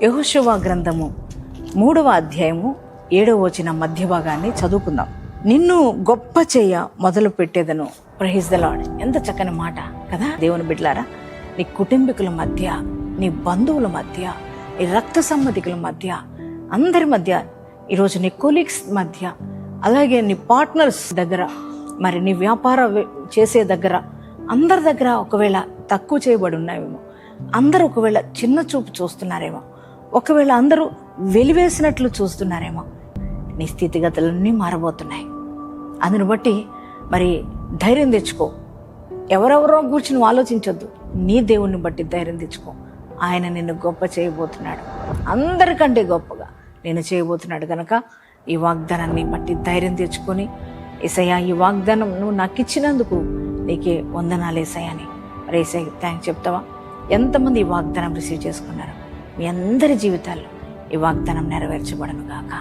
యెహోషువ గ్రంథము 3వ అధ్యాయము 7వ వచనం మధ్య భాగాన్ని చదువుకుందాం. నిన్ను గొప్ప చేయ మొదలు పెట్టేదను. Praise the lord. ఎంత చక్కని మాట కదా దేవుని బిడ్డలారా. నీ కుటుంబీకుల మధ్య, నీ బంధువుల మధ్య, నీ రక్త సంబంధికుల మధ్య, అందరి మధ్య, ఈరోజు నీ కొలీగ్స్ మధ్య, అలాగే నీ పార్ట్నర్స్ దగ్గర, మరి నీ వ్యాపార చేసే దగ్గర, అందరి దగ్గర ఒకవేళ తక్కువ చేయబడి ఉన్నావేమో, అందరూ ఒకవేళ చిన్న చూపు చూస్తున్నారేమో, ఒకవేళ అందరూ వెలివేసినట్లు చూస్తున్నారేమో. నీ స్థితిగతులన్నీ మారబోతున్నాయి. అందుని బట్టి మరి ధైర్యం తెచ్చుకో. ఎవరెవరో కూర్చుని ఆలోచించొద్దు. నీ దేవుణ్ణి బట్టి ధైర్యం తెచ్చుకో. ఆయన నిన్ను గొప్ప చేయబోతున్నాడు. అందరికంటే గొప్పగా నేను చేయబోతున్నాడు కనుక ఈ వాగ్దానాన్ని బట్టి ధైర్యం తెచ్చుకొని, యేసయ్యా ఈ వాగ్దానం నువ్వు నాకు ఇచ్చినందుకు నీకే వందనాలు యేసయ్యా అని మరి యేసయ్య థ్యాంక్స్ చెప్తావా? ఎంతమంది ఈ వాగ్దానం రిసీవ్ చేసుకున్నారు? మీ అందరి జీవితాల్లో ఈ వాగ్దానం నెరవేర్చబడను గాక.